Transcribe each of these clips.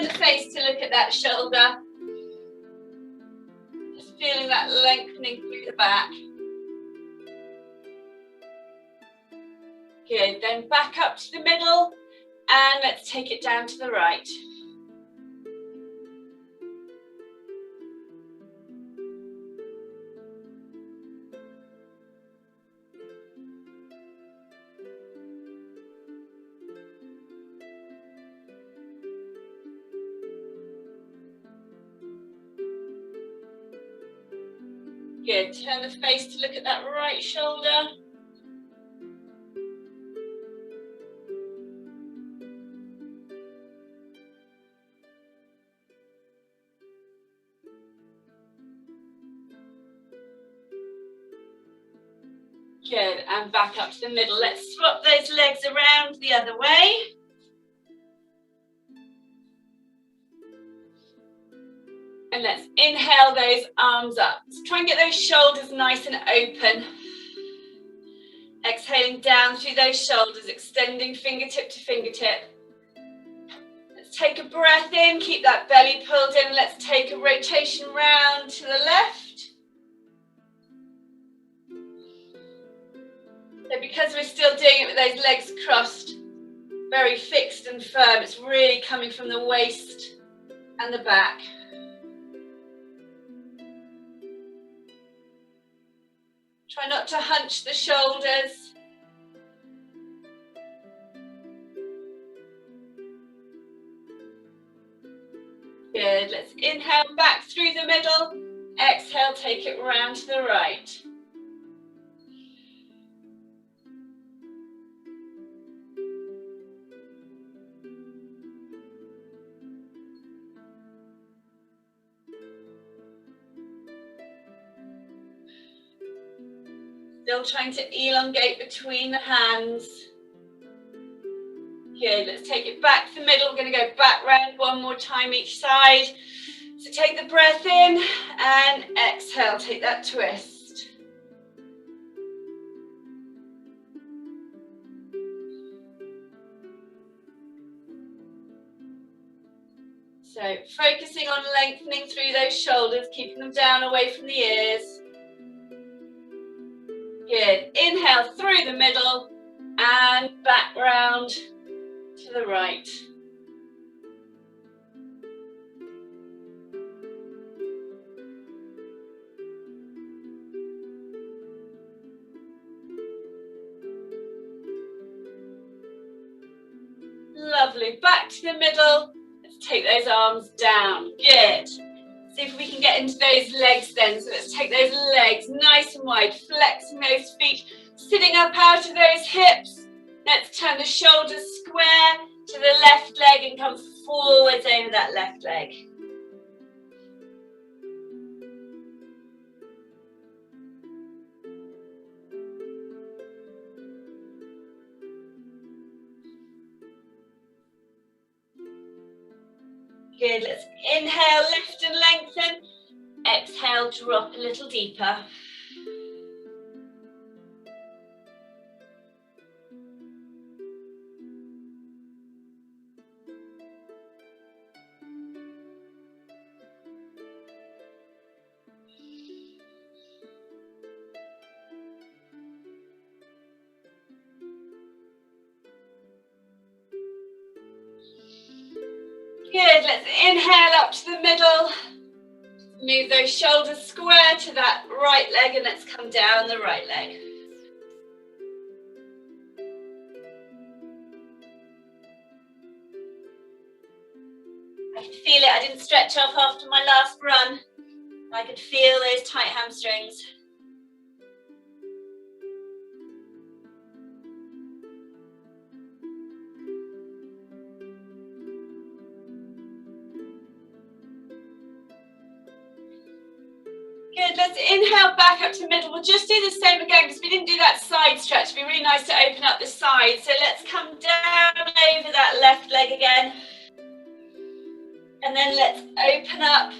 turn the face to look at that shoulder. Just feeling that lengthening through the back. Good, then back up to the middle and let's take it down to the right. Good, turn the face to look at that right shoulder. Good, and back up to the middle. Let's swap those legs around the other way. And let's inhale those arms up. Let's try and get those shoulders nice and open. Exhaling down through those shoulders, extending fingertip to fingertip. Let's take a breath in, keep that belly pulled in. Let's take a rotation round to the left. So because we're still doing it with those legs crossed, very fixed and firm, it's really coming from the waist and the back. Try not to hunch the shoulders. Good, let's inhale back through the middle. Exhale, take it round to the right. Still trying to elongate between the hands. Good, let's take it back to the middle. We're going to go back round one more time each side. So take the breath in and exhale, take that twist. So focusing on lengthening through those shoulders, keeping them down away from the ears. Good, inhale through the middle and back round to the right. Lovely, back to the middle. Let's take those arms down. Good. See if we can get into those legs then. So let's take those legs nice and wide, flexing those feet, sitting up out of those hips. Let's turn the shoulders square to the left leg and come forwards over that left leg. Good, let's inhale, lift and lengthen. Exhale, drop a little deeper. Good, let's inhale up to the middle. Move those shoulders square to that right leg and let's come down the right leg. I could feel it, I didn't stretch off after my last run. I could feel those tight hamstrings. Good, let's inhale back up to middle. We'll just do the same again because we didn't do that side stretch. It'd be really nice to open up the side. So let's come down over that left leg again. And then let's open up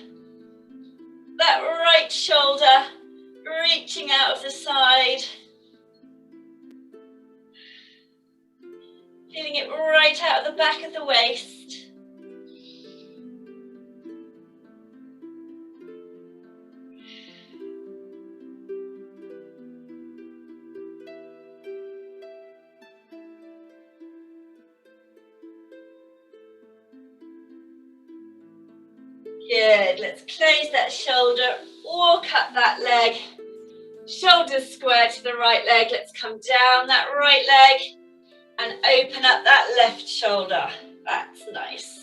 that right shoulder, reaching out of the side. Feeling it right out of the back of the waist. Good, let's close that shoulder, walk up that leg, shoulders square to the right leg. Let's come down that right leg and open up that left shoulder. That's nice.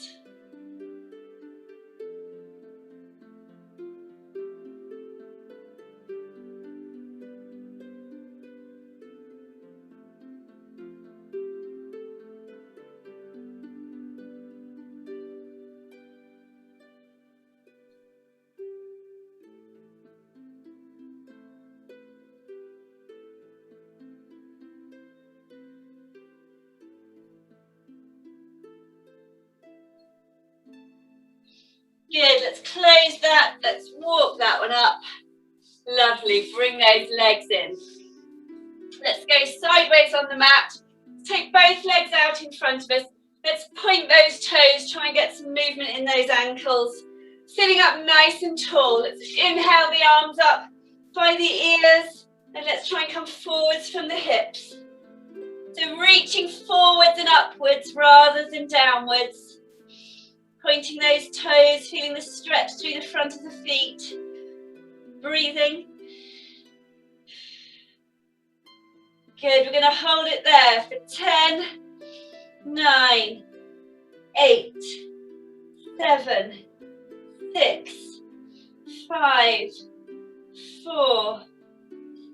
Good, let's close that. Let's walk that one up. Lovely, bring those legs in. Let's go sideways on the mat. Take both legs out in front of us. Let's point those toes, try and get some movement in those ankles. Sitting up nice and tall. Let's inhale the arms up by the ears. And let's try and come forwards from the hips. So reaching forwards and upwards rather than downwards. Pointing those toes, feeling the stretch through the front of the feet. Breathing. Good, we're going to hold it there for 10, 9, 8, 7, 6, 5, 4,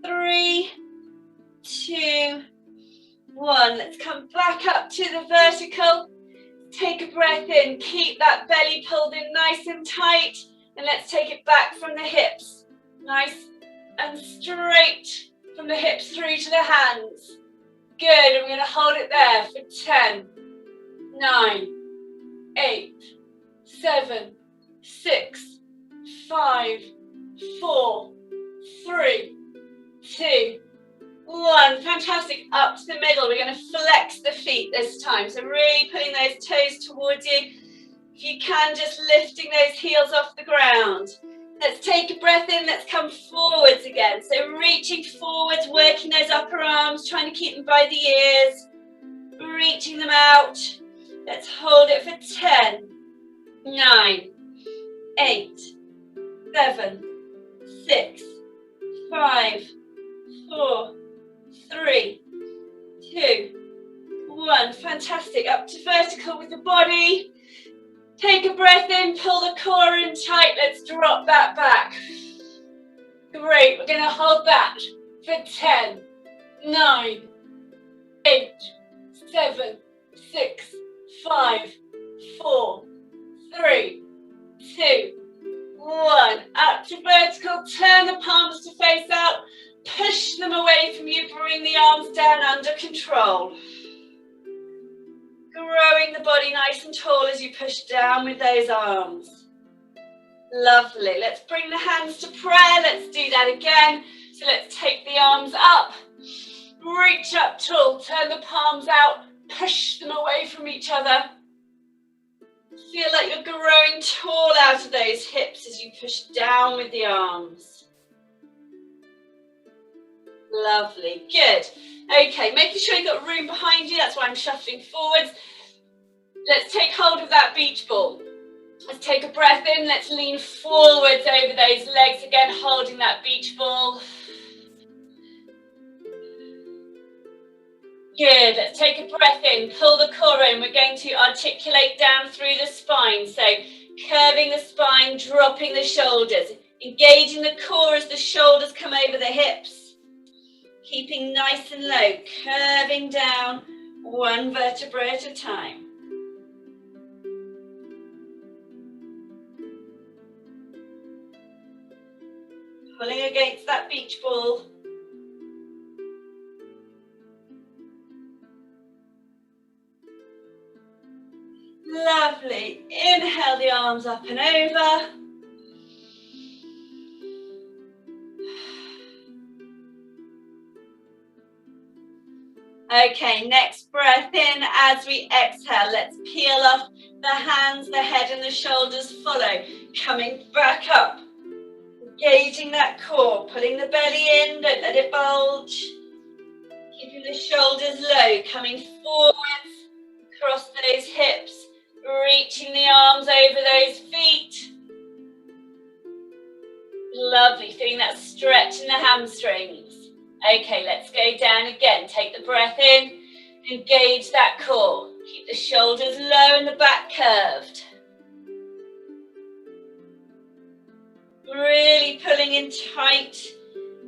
3, 2, 1. Let's come back up to the vertical. Take a breath in, keep that belly pulled in nice and tight, and let's take it back from the hips. Nice and straight from the hips through to the hands. Good, and we're going to hold it there for 10, 9, 8, 7, 6, 5, 4, 3, 2, 1. Fantastic. Up to the middle. We're going to flex the feet this time. So really putting those toes towards you. If you can, just lifting those heels off the ground. Let's take a breath in. Let's come forwards again. So reaching forwards, working those upper arms, trying to keep them by the ears. Reaching them out. Let's hold it for 10, 9, 8, 7, 6, 5, 4, 3, 2, 1. Fantastic. Up to vertical with the body. Take a breath in, pull the core in tight. Let's drop that back. Great. We're going to hold that for 10, 9, 8, 7, 6, 5, 4, 3, 2, 1. Up to vertical. Turn the palms to face out. Push them away from you. Bring the arms down under control. Growing the body nice and tall as you push down with those arms. Lovely. Let's bring the hands to prayer. Let's do that again. So let's take the arms up. Reach up tall. Turn the palms out. Push them away from each other. Feel like you're growing tall out of those hips as you push down with the arms. Lovely, good. Okay, making sure you've got room behind you. That's why I'm shuffling forwards. Let's take hold of that beach ball. Let's take a breath in. Let's lean forwards over those legs again, holding that beach ball. Good, let's take a breath in, pull the core in. We're going to articulate down through the spine. So curving the spine, dropping the shoulders, engaging the core as the shoulders come over the hips. Keeping nice and low, curving down one vertebra at a time. Pulling against that beach ball. Lovely. Inhale the arms up and over. Okay, next breath in as we exhale. Let's peel off the hands, the head and the shoulders follow. Coming back up. Engaging that core, pulling the belly in, don't let it bulge. Keeping the shoulders low, coming forwards, across those hips, reaching the arms over those feet. Lovely, feeling that stretch in the hamstrings. Okay, let's go down again. Take the breath in, engage that core. Keep the shoulders low and the back curved. Really pulling in tight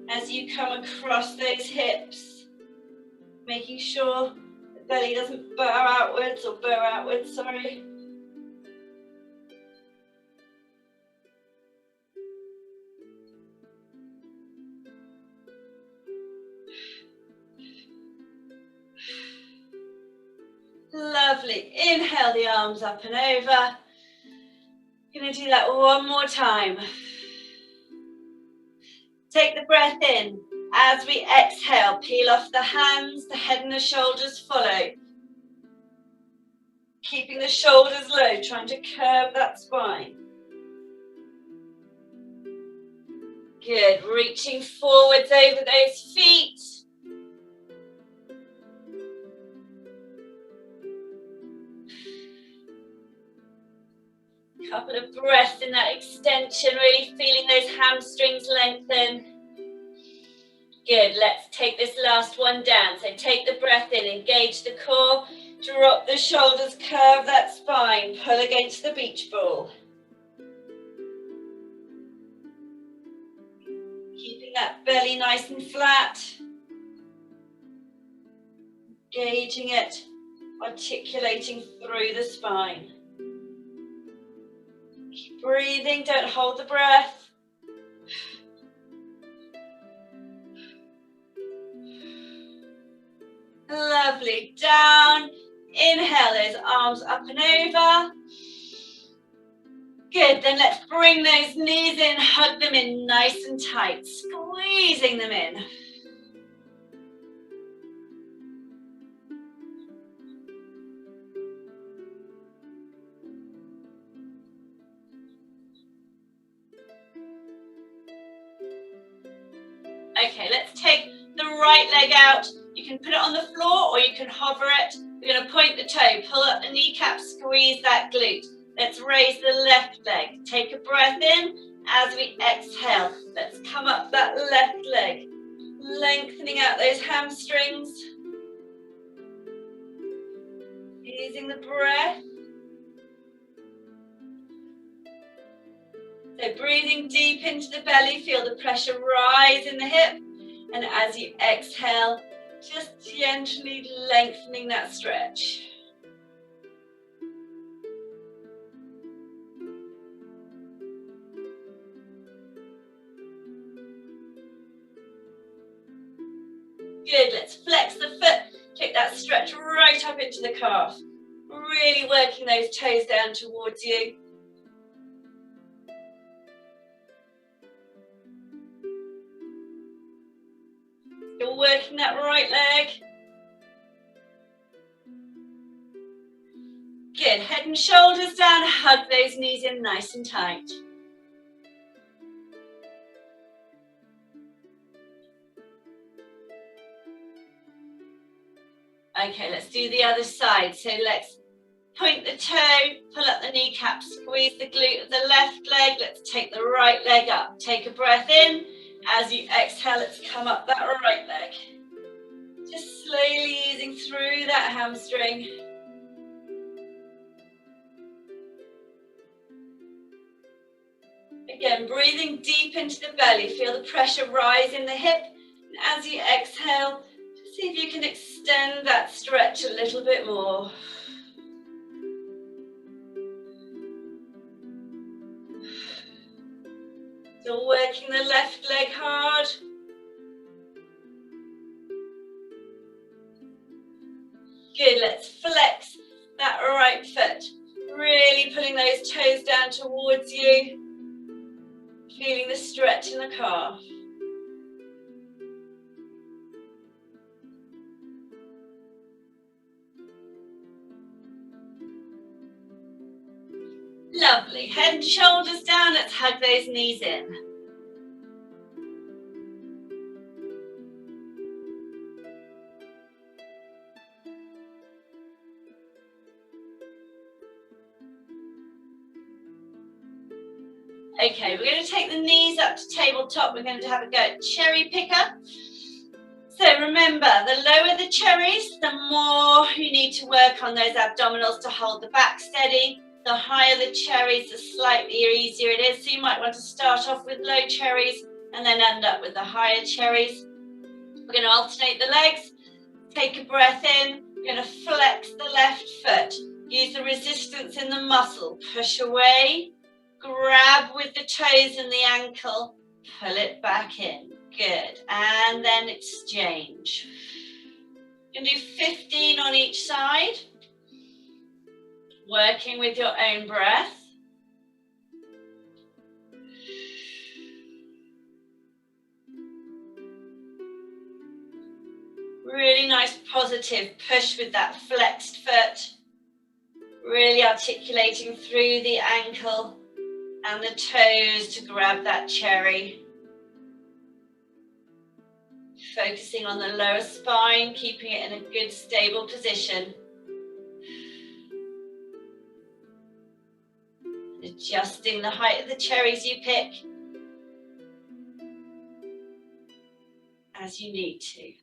as you come across those hips. Making sure the belly doesn't bow outwards, sorry. Lovely. Inhale the arms up and over. Going to do that one more time. Take the breath in. As we exhale, peel off the hands, the head and the shoulders follow. Keeping the shoulders low, trying to curve that spine. Good. Reaching forwards over those feet. Couple of breaths in that extension, really feeling those hamstrings lengthen. Good, let's take this last one down. So take the breath in, engage the core, drop the shoulders, curve that spine, pull against the beach ball. Keeping that belly nice and flat. Engaging it, articulating through the spine. Keep breathing, don't hold the breath. Lovely, down, inhale those arms up and over. Good, then let's bring those knees in, hug them in nice and tight, squeezing them in. Okay, let's take the right leg out. You can put it on the floor or you can hover it. We're going to point the toe, pull up the kneecap, squeeze that glute. Let's raise the left leg. Take a breath in as we exhale. Let's come up that left leg, lengthening out those hamstrings. Using the breath. So breathing deep into the belly, feel the pressure rise in the hip. And as you exhale, just gently lengthening that stretch. Good, let's flex the foot, take that stretch right up into the calf. Really working those toes down towards you. You're working that right leg. Good, head and shoulders down, hug those knees in nice and tight. Okay, let's do the other side. So let's point the toe, pull up the kneecap, squeeze the glute of the left leg. Let's take the right leg up. Take a breath in. As you exhale, let's come up that right leg. Just slowly easing through that hamstring. Again, breathing deep into the belly. Feel the pressure rise in the hip. And as you exhale, see if you can extend that stretch a little bit more. Still working the left leg hard. Good, let's flex that right foot. Really pulling those toes down towards you. Feeling the stretch in the calf. Lovely, head and shoulders down, let's hug those knees in. Okay, we're going to take the knees up to tabletop. We're going to have a go at cherry picker. So remember, the lower the cherries, the more you need to work on those abdominals to hold the back steady. The higher the cherries, the slightly easier it is. So you might want to start off with low cherries and then end up with the higher cherries. We're going to alternate the legs. Take a breath in. We're going to flex the left foot. Use the resistance in the muscle. Push away. Grab with the toes and the ankle. Pull it back in. Good. And then exchange. You can do 15 on each side. Working with your own breath. Really nice positive push with that flexed foot. Really articulating through the ankle and the toes to grab that cherry. Focusing on the lower spine, keeping it in a good stable position. Adjusting the height of the cherries you pick as you need to.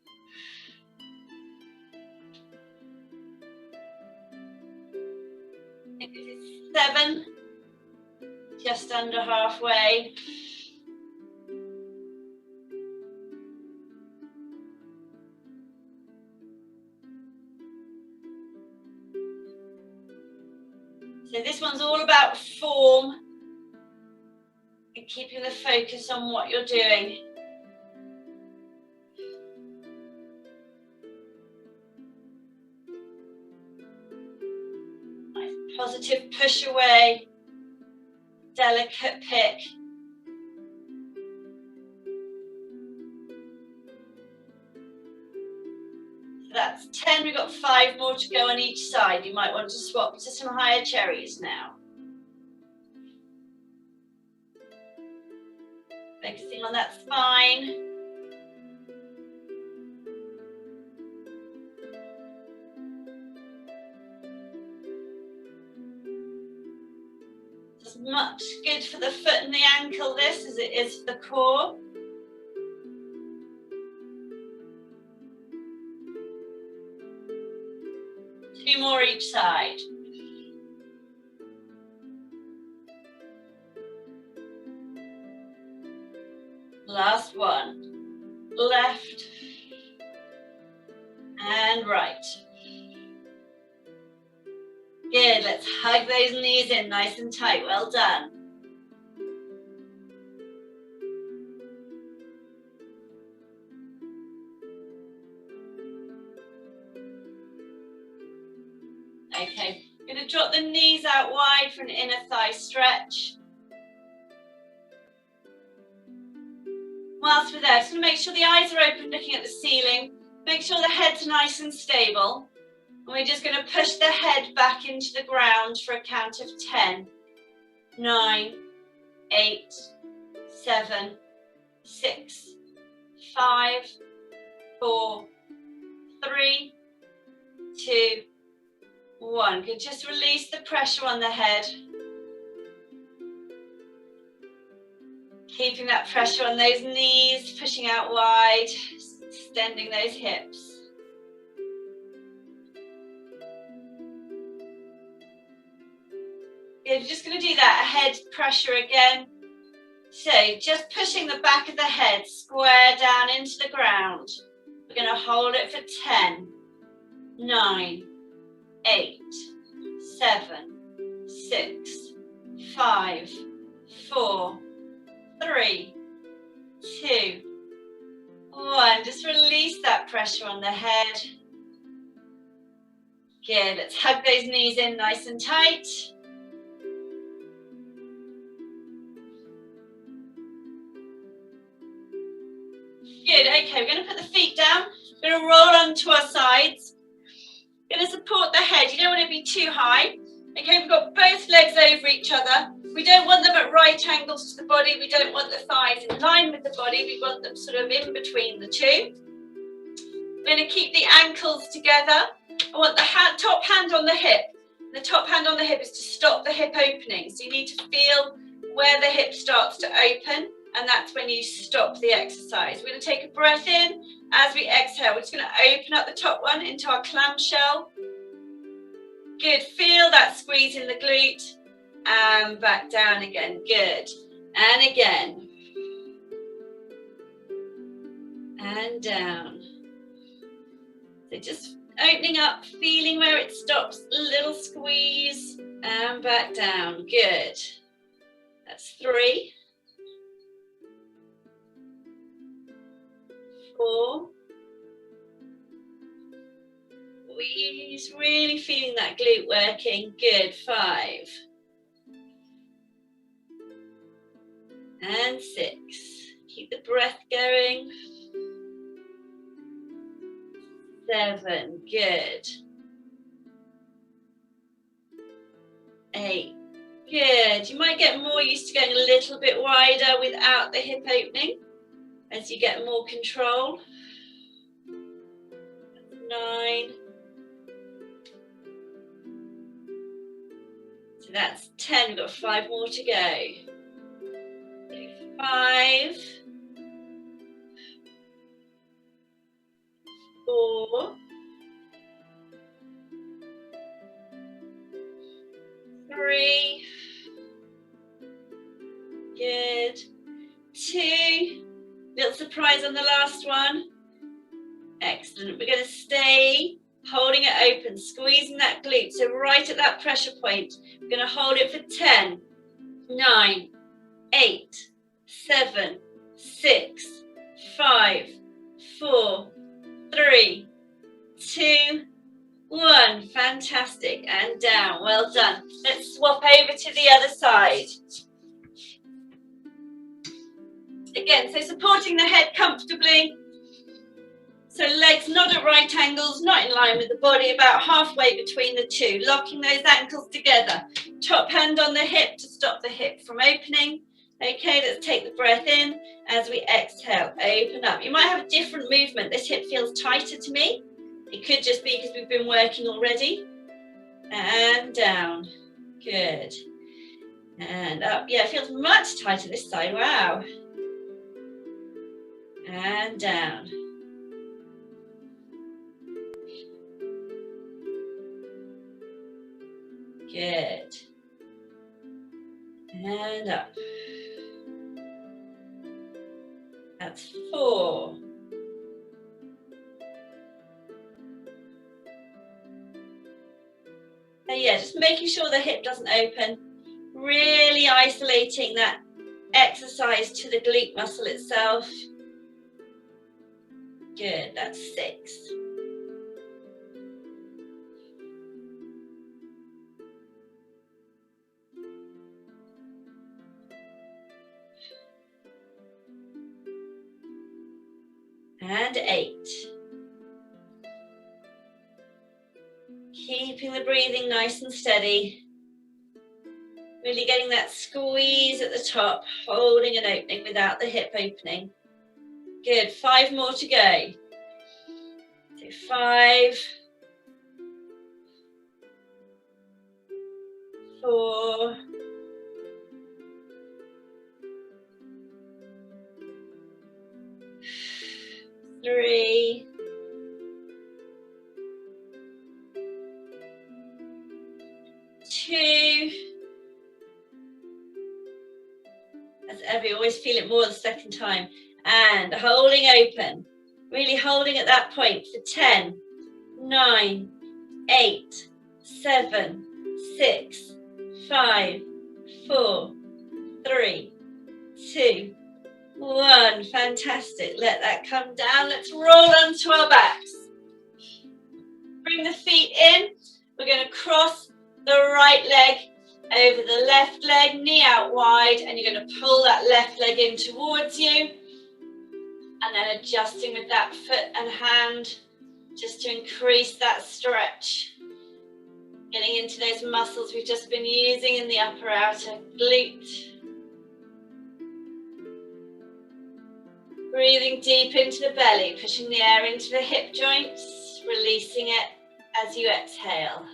I think this is 7, just under halfway. So this one's all about form and keeping the focus on what you're doing. Nice positive push away, delicate pick. That's 10, we've got 5 more to go on each side. You might want to swap to some higher cherries now. Focusing on that spine. As much good for the foot and the ankle this as it is for the core. Two more each side. Last one. Left and right. Good, let's hug those knees in nice and tight. Well done. Okay, you're going to drop the knees out wide for an inner thigh stretch. Whilst we're there, just going to make sure the eyes are open looking at the ceiling. Make sure the head's nice and stable. And we're just going to push the head back into the ground for a count of 10. 9, 8, 7, 6, 5, 4, 3, 2, 1. Good, just release the pressure on the head. Keeping that pressure on those knees, pushing out wide, extending those hips. Good, you're just going to do that head pressure again. So just pushing the back of the head square down into the ground. We're going to hold it for 10, 9, 8, 7, 6, 5, 4, 3, 2, 1. Just release that pressure on the head. Good, let's hug those knees in nice and tight. Good, okay, we're going to put the feet down. We're going to roll onto our sides. We're going to support the head. You don't want to be too high. Okay, we've got both legs over each other. We don't want them at right angles to the body. We don't want the thighs in line with the body. We want them sort of in between the two. We're going to keep the ankles together. I want the top hand on the hip. The top hand on the hip is to stop the hip opening. So you need to feel where the hip starts to open, and that's when you stop the exercise. We're going to take a breath in. As we exhale, we're just going to open up the top one into our clamshell. Good, feel that squeeze in the glute, and back down again, good. And again. And down. So just opening up, feeling where it stops, a little squeeze, and back down, good. That's 3, 4, squeeze, really feeling that glute working, good, 5, and 6, keep the breath going, 7, good, 8, good. You might get more used to going a little bit wider without the hip opening as you get more control. 9. So that's 10, we've got 5 more to go. So 5, 4, 3, good, 2, little surprise on the last one, excellent. We're going to stay holding it open, squeezing that glute, so right at that pressure point. We're going to hold it for 10, 9, 8, 7, 6, 5, 4, 3, 2, 1, fantastic, and down, well done. Let's swap over to the other side. Again, so supporting the head comfortably. So legs not at right angles, not in line with the body, about halfway between the two, locking those ankles together. Top hand on the hip to stop the hip from opening. Okay, let's take the breath in. As we exhale, open up. You might have a different movement. This hip feels tighter to me. It could just be because we've been working already. And down. Good. And up. Yeah, it feels much tighter this side. Wow. And down. Good. And up. That's 4. And yeah, just making sure the hip doesn't open. Really isolating that exercise to the glute muscle itself. Good, that's 6. And 8. Keeping the breathing nice and steady. Really getting that squeeze at the top, holding and opening without the hip opening. Good, 5 more to go. So 5, 4, 3, 2. As ever, you always feel it more the second time. And holding open, really holding at that point for 10, 9, 8, 7, 6, 5, 4, 3, 2, 1. Fantastic. Let that come down. Let's roll onto our backs. Bring the feet in. We're going to cross the right leg over the left leg, knee out wide, and you're going to pull that left leg in towards you. And then adjusting with that foot and hand, just to increase that stretch. Getting into those muscles we've just been using in the upper outer glute. Breathing deep into the belly, pushing the air into the hip joints, releasing it as you exhale.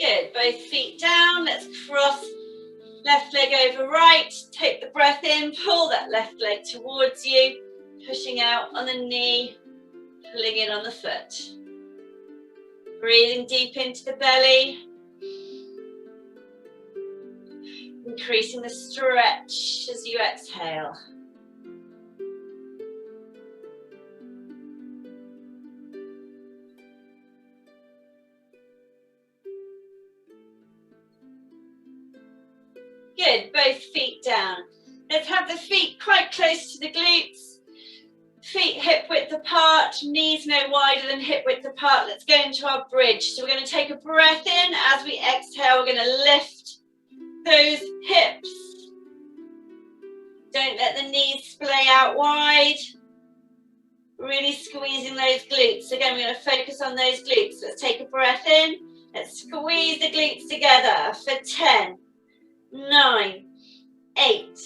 Good, both feet down. Let's cross left leg over right. Take the breath in, pull that left leg towards you, pushing out on the knee, pulling in on the foot. Breathing deep into the belly. Increasing the stretch as you exhale. Good, both feet down. Let's have the feet quite close to the glutes. Feet hip width apart, knees no wider than hip width apart. Let's go into our bridge. So we're going to take a breath in. As we exhale, we're going to lift those hips. Don't let the knees splay out wide. Really squeezing those glutes. Again, we're going to focus on those glutes. Let's take a breath in. Let's squeeze the glutes together for 10, 9, 8,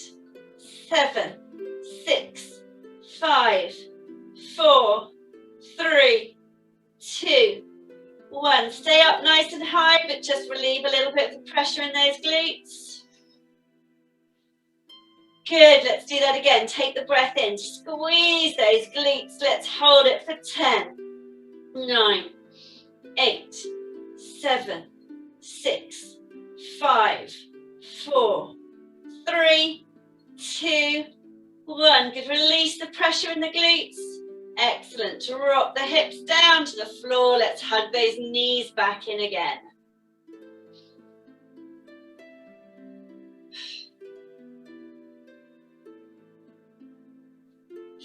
7, 6, 5, 4, 3, 2, 1. Stay up nice and high, but just relieve a little bit of the pressure in those glutes. Good, let's do that again. Take the breath in, squeeze those glutes. Let's hold it for 10, 9, 8, 7, 6, 5, 4, 3, 2, 1. Good, release the pressure in the glutes. Excellent, drop the hips down to the floor. Let's hug those knees back in again.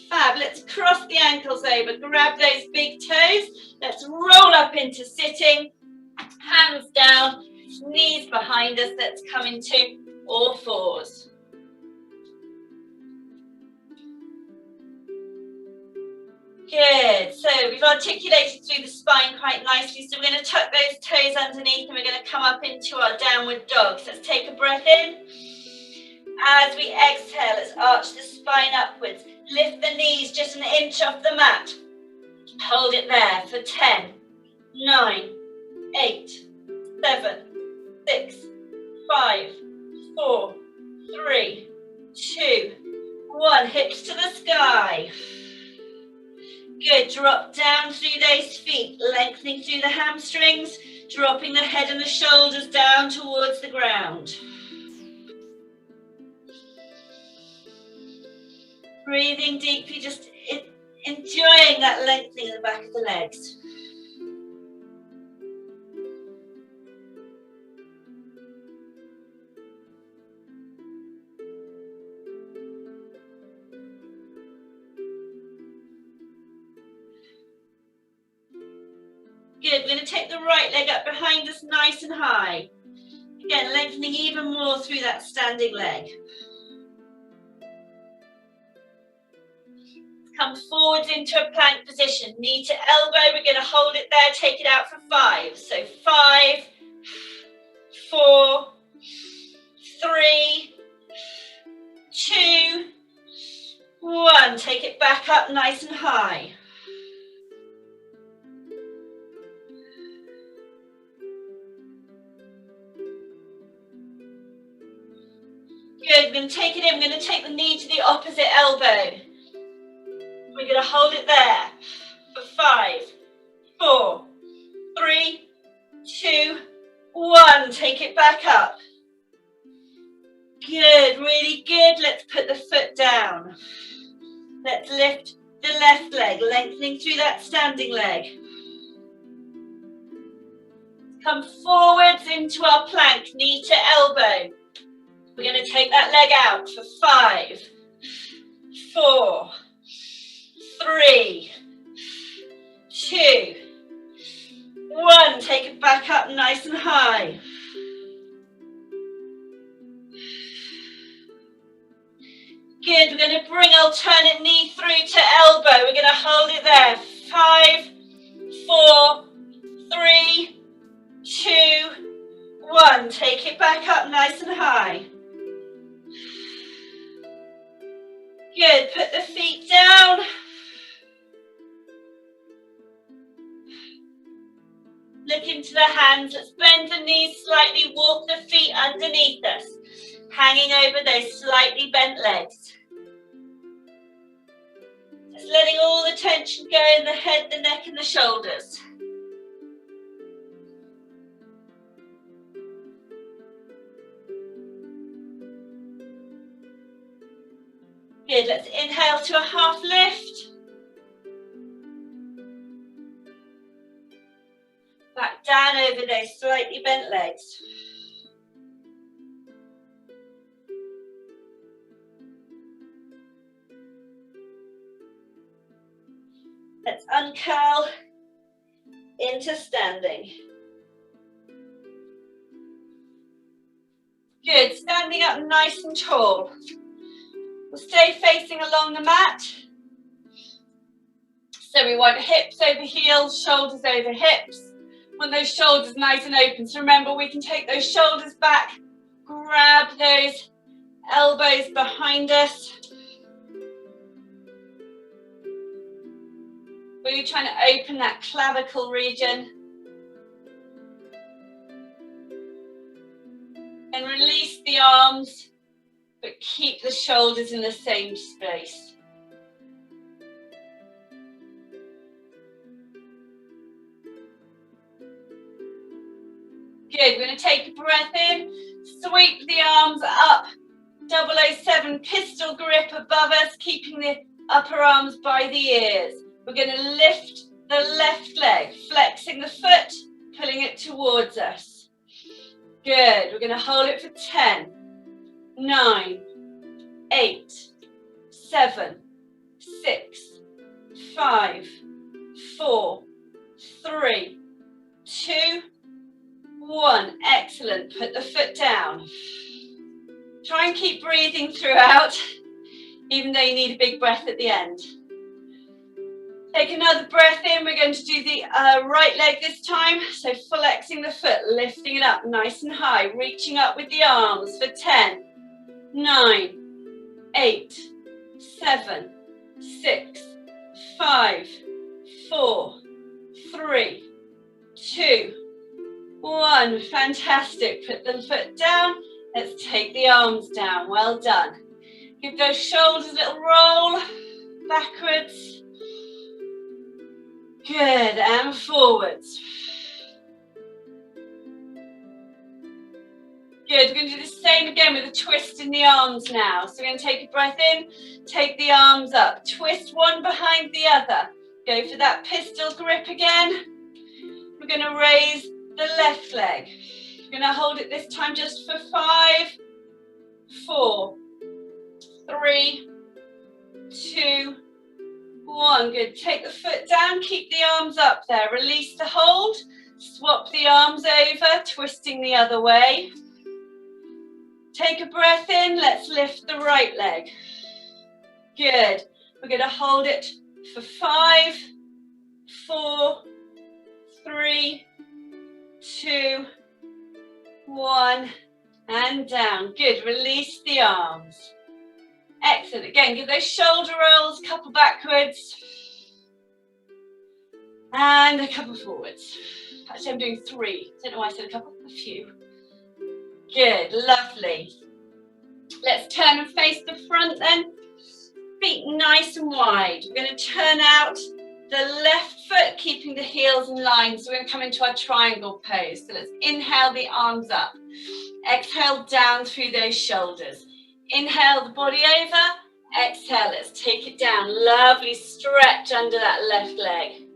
Fab, let's cross the ankles over, grab those big toes. Let's roll up into sitting, hands down, knees behind us. Let's come into all fours. Good, so we've articulated through the spine quite nicely, so we're going to tuck those toes underneath and we're going to come up into our downward dog. So let's take a breath in. As we exhale, let's arch the spine upwards. Lift the knees just an inch off the mat. Hold it there for 10, 9, 8, 7, 6, 5, 4, 3, 2, 1. Hips to the sky. Good, drop down through those feet, lengthening through the hamstrings, dropping the head and the shoulders down towards the ground. Breathing deeply, just enjoying that lengthening in the back of the legs. Good, we're going to take the right leg up behind us nice and high. Again, lengthening even more through that standing leg. Come forwards into a plank position, knee to elbow. We're going to hold it there, take it out for 5. So 5, 4, 3, 2, 1. Take it back up nice and high. Good, we're going to take it in. We're going to take the knee to the opposite elbow. We're going to hold it there for 5, 4, 3, 2, 1. Take it back up. Good, really good. Let's put the foot down. Let's lift the left leg, lengthening through that standing leg. Come forwards into our plank, knee to elbow. We're going to take that leg out for 5, 4, 3, 2, 1. Take it back up nice and high. Good, we're going to bring alternate knee through to elbow. We're going to hold it there. 5, 4, 3, 2, 1. Take it back up nice and high. Good, put the feet down. Look into the hands. Let's bend the knees slightly. Walk the feet underneath us. Hanging over those slightly bent legs. Just letting all the tension go in the head, the neck and the shoulders. Good, let's inhale to a half lift. Back down over those slightly bent legs. Let's uncurl into standing. Good, standing up nice and tall. We'll stay facing along the mat. So we want hips over heels, shoulders over hips. We want those shoulders nice and open. So remember, we can take those shoulders back, grab those elbows behind us. Really trying to open that clavicle region. And release the arms, but keep the shoulders in the same space. Good, we're going to take a breath in, sweep the arms up, 007 pistol grip above us, keeping the upper arms by the ears. We're going to lift the left leg, flexing the foot, pulling it towards us. Good, we're going to hold it for 10, 9, 8, 7, 6, 5, 4, 3, 2, 1. Excellent, put the foot down. Try and keep breathing throughout, even though you need a big breath at the end. Take another breath in. We're going to do the right leg this time. So flexing the foot, lifting it up nice and high, reaching up with the arms for 10, 9, 8, 7, 6, 5, 4, 3, 2, 1. Fantastic. Put the foot down. Let's take the arms down. Well done. Give those shoulders a little roll backwards. Good, and forwards. Good, we're going to do the same again with a twist in the arms now. So we're going to take a breath in, take the arms up, twist one behind the other. Go for that pistol grip again. We're going to raise the left leg. We're going to hold it this time just for 5, 4, 3, 2, 1. Good. Take the foot down, keep the arms up there. Release the hold. Swap the arms over, twisting the other way. Take a breath in. Let's lift the right leg. Good. We're going to hold it for 5, 4, 3, 2, 1. And down. Good. Release the arms. Excellent. Again, give those shoulder rolls, couple backwards. And a couple forwards. Actually, I'm doing 3. Don't know why I said a couple. A few. Good. Lovely. Let's turn and face the front then. Feet nice and wide. We're going to turn out the left foot, keeping the heels in line. So we're going to come into our triangle pose. So let's inhale the arms up. Exhale down through those shoulders. Inhale the body over, exhale, let's take it down. Lovely stretch under that left leg.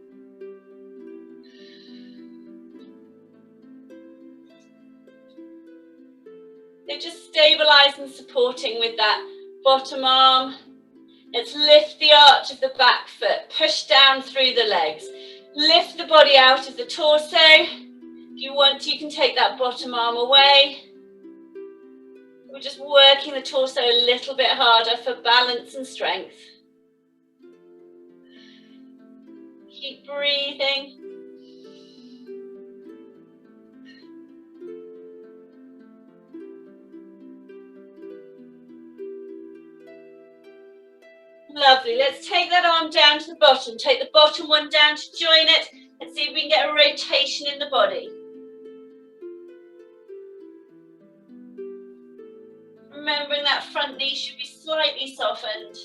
So just stabilize and supporting with that bottom arm. Let's lift the arch of the back foot, push down through the legs. Lift the body out of the torso. If you want to, you can take that bottom arm away. We're just working the torso a little bit harder for balance and strength. Keep breathing. Lovely. Let's take that arm down to the bottom. Take the bottom one down to join it. Let's see if we can get a rotation in the body. Remembering that front knee should be slightly softened.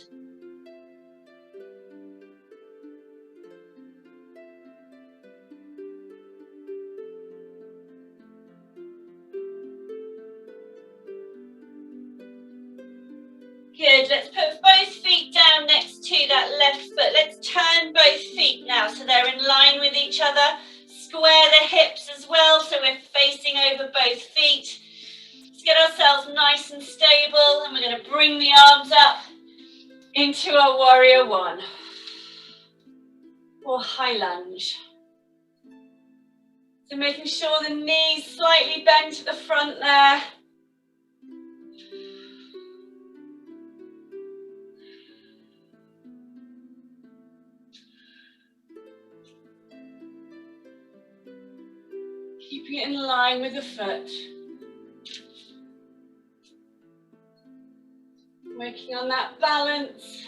Good, let's put both feet down next to that left foot. Let's turn both feet now so they're in line with each other. Square the hips as well so we're facing over both feet. Let's get ourselves nice and stable and we're going to bring the arms up into our warrior one or high lunge. So making sure the knees slightly bend to the front there. Keeping it in line with the foot. Working on that balance.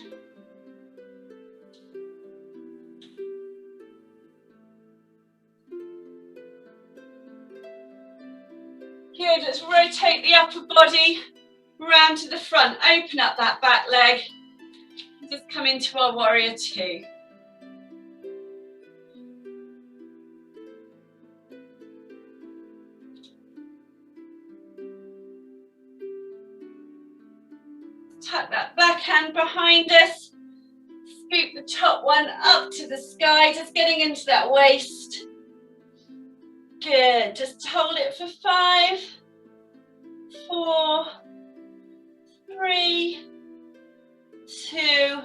Good, let's rotate the upper body round to the front. Open up that back leg. Just come into our warrior two. Tuck that backhand behind us. Scoop the top one up to the sky, just getting into that waist. Good, just hold it for 5, 4, 3, 2,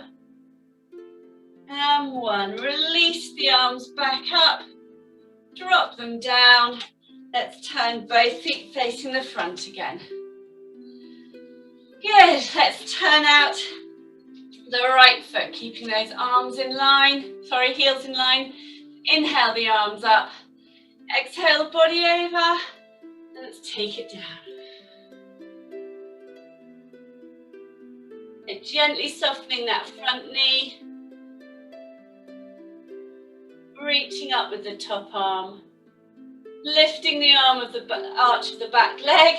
and 1. Release the arms back up, drop them down. Let's turn both feet facing the front again. Good, let's turn out the right foot, keeping those arms in line, heels in line. Inhale the arms up, exhale the body over, and let's take it down. And gently softening that front knee, reaching up with the top arm, lifting the arm of the arch of the back leg,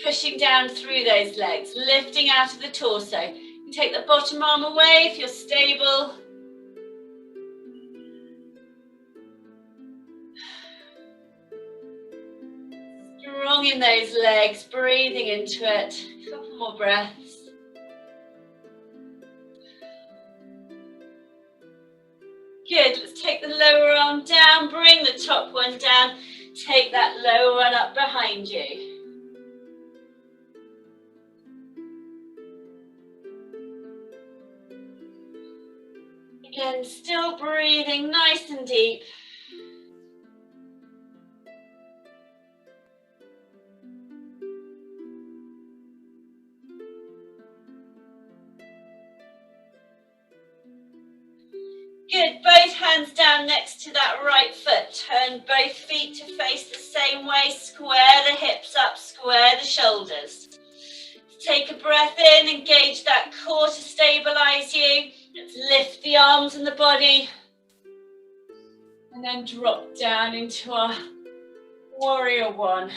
pushing down through those legs, lifting out of the torso. You take the bottom arm away if you're stable. Strong in those legs, breathing into it. A couple more breaths. Good, let's take the lower arm down, bring the top one down, take that lower one up behind you. Again, still breathing nice and deep. Good, both hands down next to that right foot. Turn both feet to face the same way. Square the hips up, square the shoulders. Take a breath in, engage that core to stabilize you. Let's lift the arms and the body. And then drop down into our warrior one.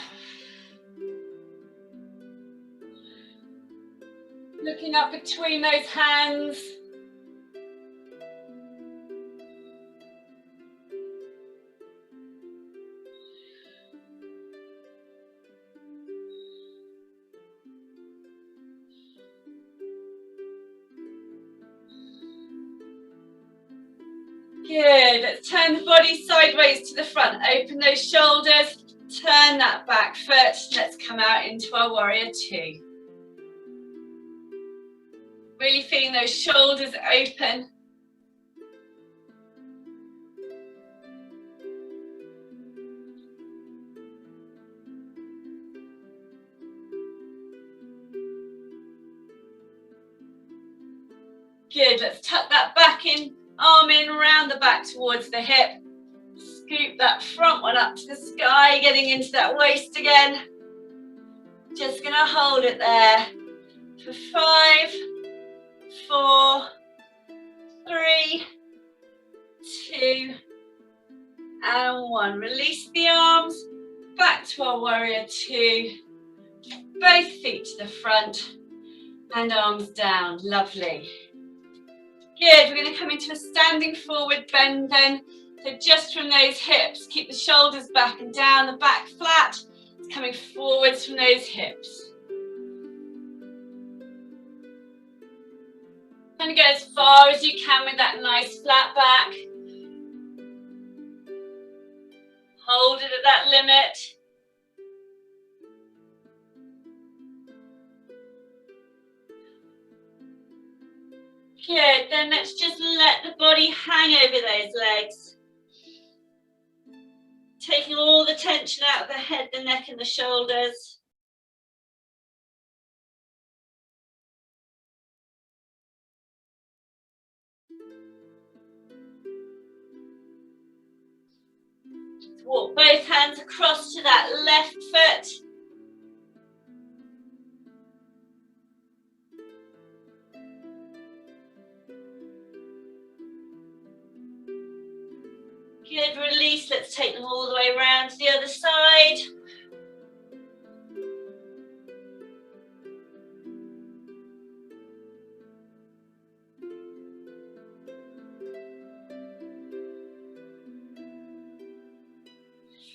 Looking up between those hands. Good, let's turn the body sideways to the front, open those shoulders, turn that back foot, let's come out into our warrior two. Really feeling those shoulders open. Good, let's tuck that back in. Arm in, round the back towards the hip. Scoop that front one up to the sky, getting into that waist again. Just gonna hold it there for 5, 4, 3, 2, and 1. Release the arms, back to our warrior 2. Both feet to the front and arms down. Lovely. Good, we're going to come into a standing forward bend then. So just from those hips, keep the shoulders back and down, the back flat. It's coming forwards from those hips. And go as far as you can with that nice flat back. Hold it at that limit. Good, then let's just let the body hang over those legs. Taking all the tension out of the head, the neck and the shoulders. Walk both hands across to that left foot. Good, release. Let's take them all the way around to the other side.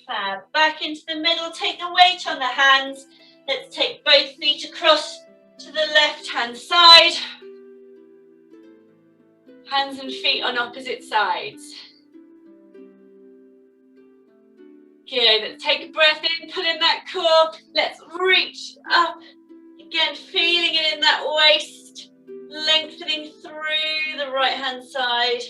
Fab. Back into the middle. Take the weight on the hands. Let's take both feet across to the left-hand side. Hands and feet on opposite sides. Good, let's take a breath in, pull in that core. Let's reach up. Again, feeling it in that waist. Lengthening through the right-hand side.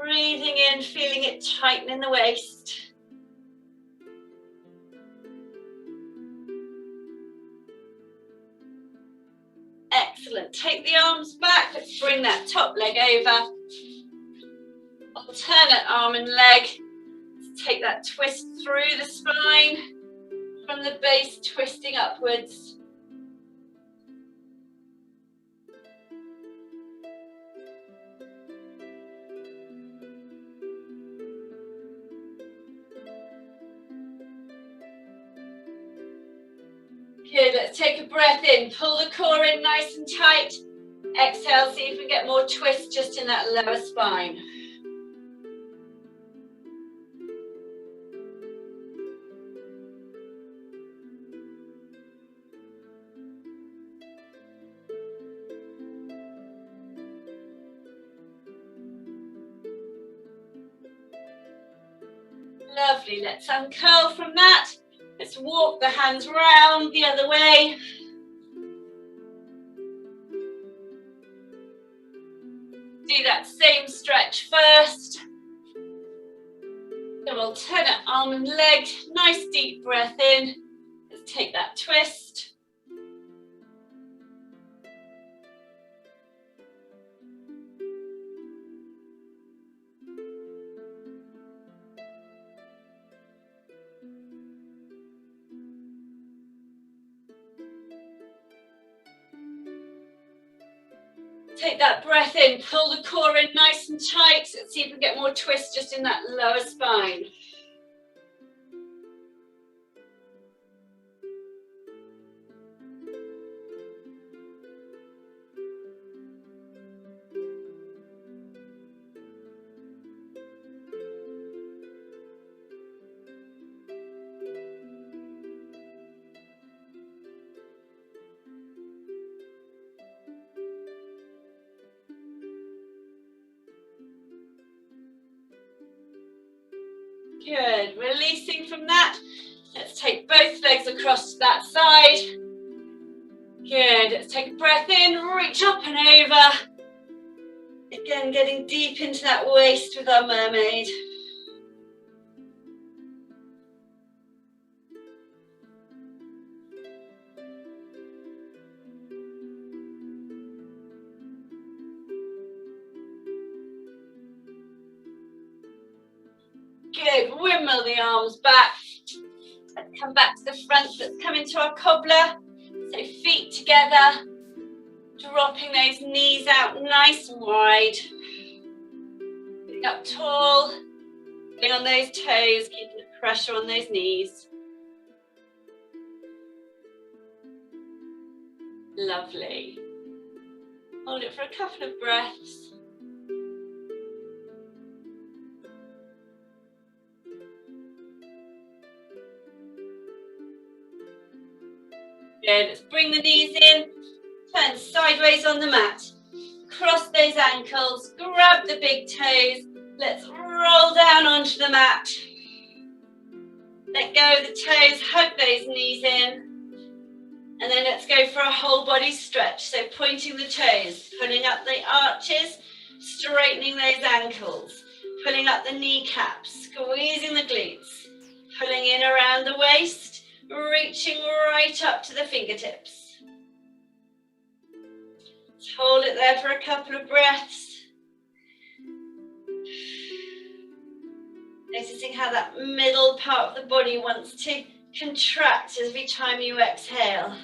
Breathing in, feeling it tighten in the waist. Excellent. Take the arms back. Let's bring that top leg over. Alternate arm and leg. Let's take that twist through the spine. From the base, twisting upwards. Good, let's take a breath in. Pull the core in nice and tight. Exhale, see if we can get more twist just in that lower spine. Lovely, let's uncurl from that. Let's walk the hands round the other way. Do that same stretch first. Then alternate arm and leg. Nice deep breath in. Let's take that twist. Take that breath in, pull the core in nice and tight. Let's see if we can get more twist just in that lower spine. Good, releasing from that. Let's take both legs across to that side. Good, let's take a breath in, reach up and over. Again, getting deep into that waist with our mermaid. Good, wimble the arms back. Let's come back to the front. Let's come into our cobbler. So feet together, dropping those knees out nice and wide. Up tall, pulling on those toes, keeping the pressure on those knees. Lovely. Hold it for a couple of breaths. Good. Let's bring the knees in, turn sideways on the mat. Cross those ankles, grab the big toes. Let's roll down onto the mat. Let go of the toes, hug those knees in. And then let's go for a whole body stretch. So pointing the toes, pulling up the arches, straightening those ankles, pulling up the kneecaps, squeezing the glutes, pulling in around the waist, reaching right up to the fingertips. Let's hold it there for a couple of breaths. Noticing how that middle part of the body wants to contract every time you exhale.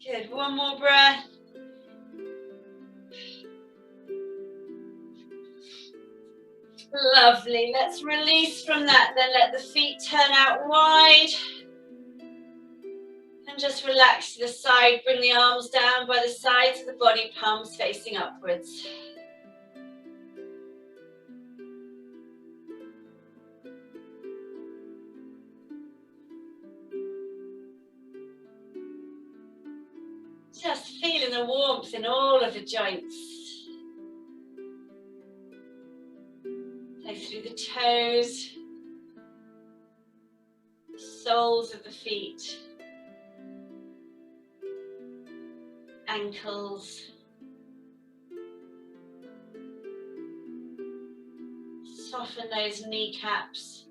Good, one more breath. Lovely, let's release from that, then let the feet turn out wide. And just relax to the side, bring the arms down by the sides of the body, palms facing upwards. Just feeling the warmth in all of the joints. Go through the toes, soles of the feet, ankles, soften those kneecaps.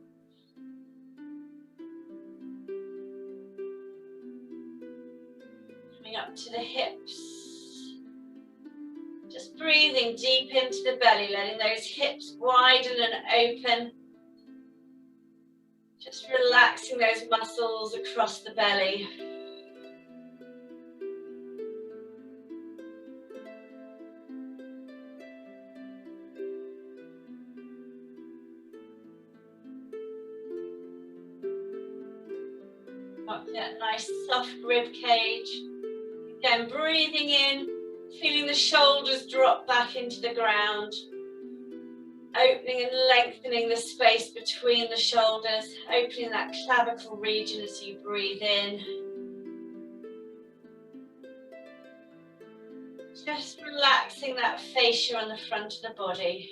Coming up to the hips. Just breathing deep into the belly, letting those hips widen and open. Just relaxing those muscles across the belly. Up to that nice soft rib cage. Again, breathing in, feeling the shoulders drop back into the ground. Opening and lengthening the space between the shoulders, opening that clavicle region as you breathe in. Just relaxing that fascia on the front of the body.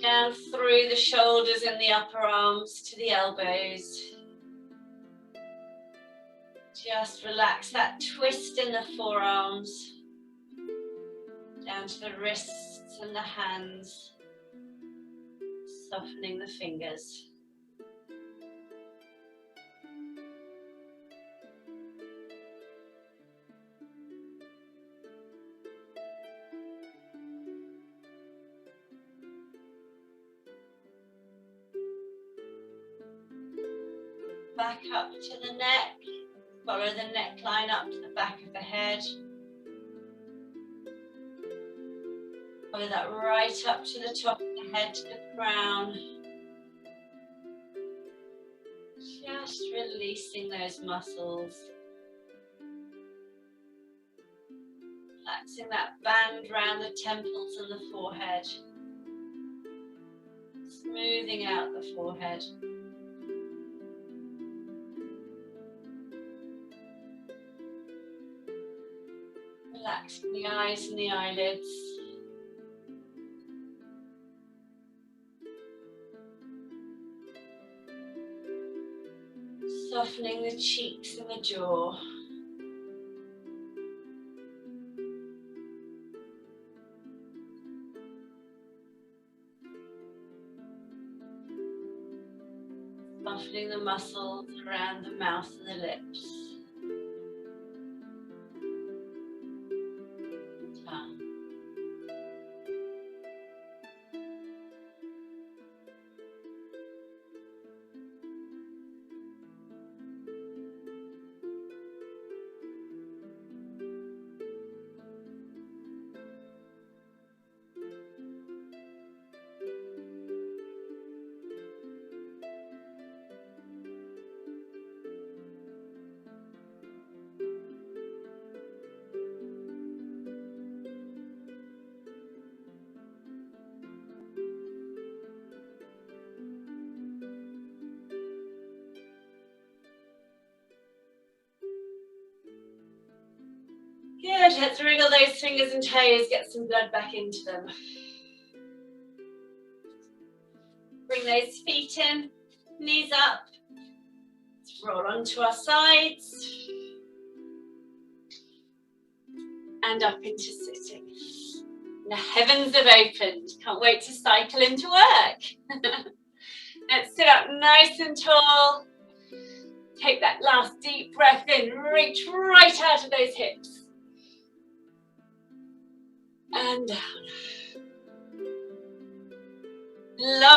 Down through the shoulders and the upper arms to the elbows. Just relax that twist in the forearms. Down to the wrists and the hands. Softening the fingers. Back up to the neck, follow the neckline up to the back of the head. Follow that right up to the top of the head to the crown. Just releasing those muscles. Relaxing that band around the temples and the forehead. Smoothing out the forehead. Relaxing the eyes and the eyelids. Softening the cheeks and the jaw. Softening the muscles around the mouth and the lips. Let's wriggle those fingers and toes, get some blood back into them. Bring those feet in, knees up. Let's roll onto our sides. And up into sitting. The heavens have opened. Can't wait to cycle into work. Let's sit up nice and tall. Take that last deep breath in. Reach right out of those hips. And down.